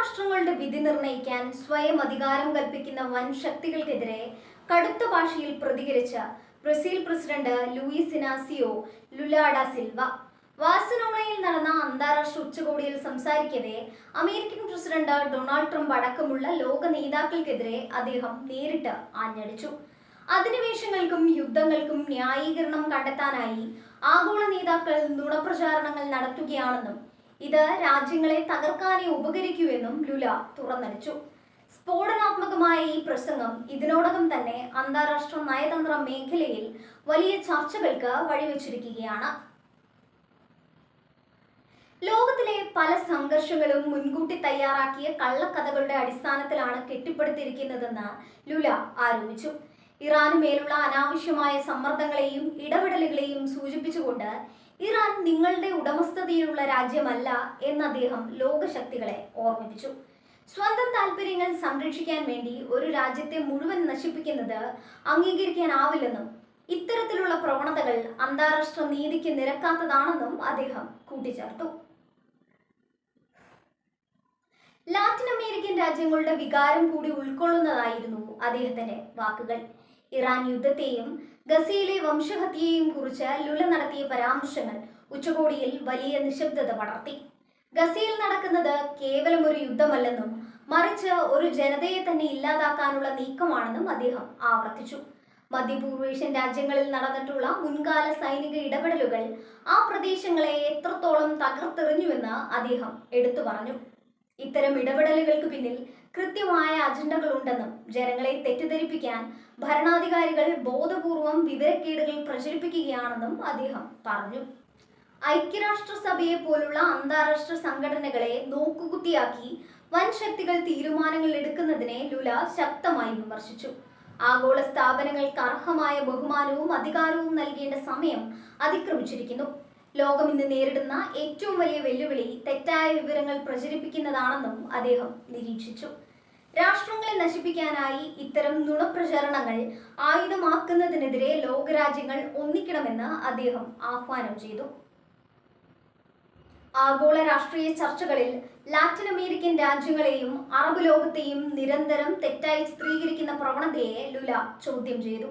രാഷ്ട്രങ്ങളുടെ വിധി നിർണ്ണയിക്കാൻ സ്വയം അധികാരം കൽപ്പിക്കുന്ന വൻ ശക്തികൾക്കെതിരെ കടുത്ത ഭാഷയിൽ പ്രതികരിച്ച Brazil president Luiz Inacio Lula da Silva ബാഴ്സലോണയിൽ നടന്ന അന്താരാഷ്ട്ര ഉച്ചകോടിയിൽ സംസാരിക്കവേ അമേരിക്കൻ പ്രസിഡന്റ് ഡൊണാൾഡ് ട്രംപ് അടക്കമുള്ള ലോക നേതാക്കൾക്കെതിരെ അദ്ദേഹം നേരിട്ട് ആഞ്ഞടിച്ചു. അധിനിവേശങ്ങൾക്കും യുദ്ധങ്ങൾക്കും ന്യായീകരണം കണ്ടെത്താനായി ആഗോള നേതാക്കൾ നുണപ്രചാരണങ്ങൾ നടത്തുകയാണെന്നും ഇത് രാജ്യങ്ങളെ തകർക്കാനേ ഉപകരിക്കൂ എന്നും ലുല തുറന്നടിച്ചു. സ്ഫോടനാത്മകമായ ഈ പ്രസംഗം ഇതിനോടകം തന്നെ അന്താരാഷ്ട്ര നയതന്ത്ര മേഖലയിൽ വലിയ ചർച്ചകൾക്ക് വഴിവെച്ചിരിക്കുകയാണ്. ലോകത്തിലെ പല സംഘർഷങ്ങളും മുൻകൂട്ടി തയ്യാറാക്കിയ കള്ളക്കഥകളുടെ അടിസ്ഥാനത്തിലാണ് കെട്ടിപ്പടുത്തിരിക്കുന്നതെന്ന് ലുല ആരോപിച്ചു. ഇറാന് മേലുള്ള അനാവശ്യമായ സമ്മർദ്ദങ്ങളെയും ഇടപെടലുകളെയും സൂചിപ്പിച്ചുകൊണ്ട് ഇറാൻ നിങ്ങളുടെ ഉടമസ്ഥതയിലുള്ള രാജ്യമല്ല എന്ന് അദ്ദേഹം ലോകശക്തികളെ ഓർമ്മിപ്പിച്ചു. സ്വന്തം താല്പര്യങ്ങൾ സംരക്ഷിക്കാൻ വേണ്ടി ഒരു രാജ്യത്തെ മുഴുവൻ നശിപ്പിക്കുന്നത് അംഗീകരിക്കാനാവില്ലെന്നും ഇത്തരത്തിലുള്ള പ്രവണതകൾ അന്താരാഷ്ട്ര നീതിക്ക് നിരക്കാത്തതാണെന്നും അദ്ദേഹം കൂട്ടിച്ചേർത്തു. ലാറ്റിൻ അമേരിക്കൻ രാജ്യങ്ങളുടെ വികാരം കൂടി ഉൾക്കൊള്ളുന്നതായിരുന്നു അദ്ദേഹത്തിന്റെ വാക്കുകൾ. ഇറാൻ യുദ്ധത്തെയും ഗസയിലെ വംശഹത്യയെയും കുറിച്ച് ലുല നടത്തിയ പരാമർശങ്ങൾ ഉച്ചകോടിയിൽ വലിയ നിശബ്ദത പടർത്തി. ഗസയിൽ നടക്കുന്നത് കേവലം ഒരു യുദ്ധമല്ലെന്നും മറിച്ച് ഒരു ജനതയെ തന്നെ ഇല്ലാതാക്കാനുള്ള നീക്കമാണെന്നും അദ്ദേഹം ആവർത്തിച്ചു. മധ്യപൂർവേഷ്യൻ രാജ്യങ്ങളിൽ നടന്നിട്ടുള്ള മുൻകാല സൈനിക ഇടപെടലുകൾ ആ പ്രദേശങ്ങളെ എത്രത്തോളം തകർത്തെറിഞ്ഞുവെന്ന് അദ്ദേഹം എടുത്തു പറഞ്ഞു. ഇത്തരം ഇടപെടലുകൾക്ക് പിന്നിൽ കൃത്യമായ അജണ്ടകളുണ്ടെന്നും ജനങ്ങളെ തെറ്റിദ്ധരിപ്പിക്കാൻ ഭരണാധികാരികൾ ബോധപൂർവം വിവരക്കേടുകൾ പ്രചരിപ്പിക്കുകയാണെന്നും അദ്ദേഹം പറഞ്ഞു. ഐക്യരാഷ്ട്രസഭയെ പോലുള്ള അന്താരാഷ്ട്ര സംഘടനകളെ നോക്കുകുത്തിയാക്കി വൻ ശക്തികൾ തീരുമാനങ്ങൾ എടുക്കുന്നതിനെ ലുല ശക്തമായി വിമർശിച്ചു. ആഗോള സ്ഥാപനങ്ങൾക്ക് അർഹമായ ബഹുമാനവും അധികാരവും നൽകേണ്ട സമയം അതിക്രമിച്ചിരിക്കുന്നു. ലോകം ഇന്ന് നേരിടുന്ന ഏറ്റവും വലിയ വെല്ലുവിളി തെറ്റായ വിവരങ്ങൾ പ്രചരിപ്പിക്കുന്നതാണെന്നും അദ്ദേഹം നിരീക്ഷിച്ചു. രാഷ്ട്രങ്ങളെ നശിപ്പിക്കാനായി ഇത്തരം നുണപ്രചരണങ്ങൾ ആയുധമാക്കുന്നതിനെതിരെ ലോകരാജ്യങ്ങൾ ഒന്നിക്കണമെന്ന് അദ്ദേഹം ആഹ്വാനം ചെയ്തു. ആഗോള രാഷ്ട്രീയ ചർച്ചകളിൽ ലാറ്റിൻ അമേരിക്കൻ രാജ്യങ്ങളെയും അറബ് ലോകത്തെയും നിരന്തരം തെറ്റായി ചിത്രീകരിക്കുന്ന പ്രവണതയെ ലുല ചോദ്യം ചെയ്തു.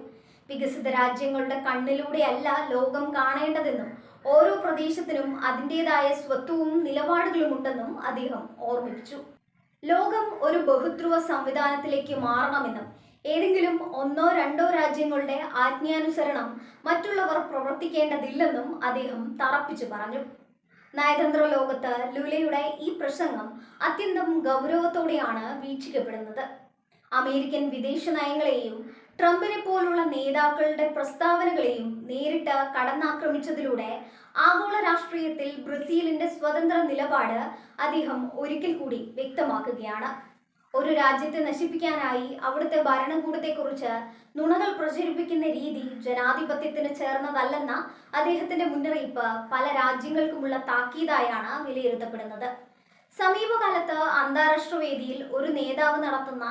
വികസിത രാജ്യങ്ങളുടെ കണ്ണിലൂടെയല്ല ലോകം കാണേണ്ടതെന്നും ഓരോ പ്രദേശത്തിനും അതിൻ്റെതായ സ്വത്വവും നിലപാടുകളും ഉണ്ടെന്നും അദ്ദേഹം ഓർമ്മിപ്പിച്ചു. ലോകം ഒരു ബഹുധ്രുവ സംവിധാനത്തിലേക്ക് മാറണമെന്നും ഏതെങ്കിലും ഒന്നോ രണ്ടോ രാജ്യങ്ങളുടെ ആജ്ഞാനുസരണം മറ്റുള്ളവർ പ്രവർത്തിക്കേണ്ടതില്ലെന്നും അദ്ദേഹം തറപ്പിച്ചു പറഞ്ഞു. നയതന്ത്ര ലോകത്ത് ലുലയുടെ ഈ പ്രസംഗം അത്യന്തം ഗൗരവത്തോടെയാണ് വീക്ഷിക്കപ്പെടുന്നത്. അമേരിക്കൻ വിദേശ നയങ്ങളെയും ട്രംപിനെ പോലുള്ള നേതാക്കളുടെ പ്രസ്താവനകളെയും നേരിട്ട് കടന്നാക്രമിച്ചതിലൂടെ ആഗോള രാഷ്ട്രീയത്തിൽ ബ്രസീലിന്റെ സ്വതന്ത്ര നിലപാട് അദ്ദേഹം ഒരിക്കൽ കൂടി വ്യക്തമാക്കുകയാണ്. ഒരു രാജ്യത്തെ നശിപ്പിക്കാനായി അവിടുത്തെ ഭരണകൂടത്തെക്കുറിച്ച് നുണകൾ പ്രചരിപ്പിക്കുന്ന രീതി ജനാധിപത്യത്തിന് ചേർന്നതല്ലെന്ന അദ്ദേഹത്തിന്റെ മുന്നറിയിപ്പ് പല രാജ്യങ്ങൾക്കുമുള്ള താക്കീതായാണ് വിലയിരുത്തപ്പെടുന്നത്. സമീപകാലത്ത് അന്താരാഷ്ട്ര വേദിയിൽ ഒരു നേതാവ് നടത്തുന്ന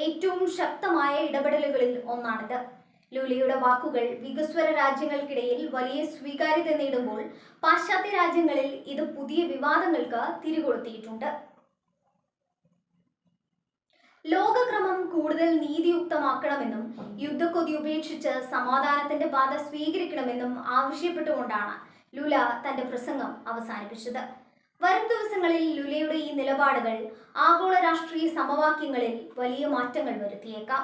ഏറ്റവും ശക്തമായ ഇടപെടലുകളിൽ ഒന്നാണിത്. ലുലയുടെ വാക്കുകൾ വികസ്വര രാജ്യങ്ങൾക്കിടയിൽ വലിയ സ്വീകാര്യത നേടുമ്പോൾ പാശ്ചാത്യ രാജ്യങ്ങളിൽ ഇത് പുതിയ വിവാദങ്ങൾക്ക് തിരികൊളുത്തിയിട്ടുണ്ട്. ലോകക്രമം കൂടുതൽ നീതിയുക്തമാക്കണമെന്നും യുദ്ധക്കൊതി ഉപേക്ഷിച്ച് സമാധാനത്തിന്റെ പാത സ്വീകരിക്കണമെന്നും ആവശ്യപ്പെട്ടുകൊണ്ടാണ് ലുല തന്റെ പ്രസംഗം അവസാനിപ്പിച്ചത്. വരും ദിവസങ്ങളിൽ ലുലയുടെ ഈ നിലപാടുകൾ ആഗോള രാഷ്ട്രീയ സമവാക്യങ്ങളിൽ വലിയ മാറ്റങ്ങൾ വരുത്തിയേക്കാം.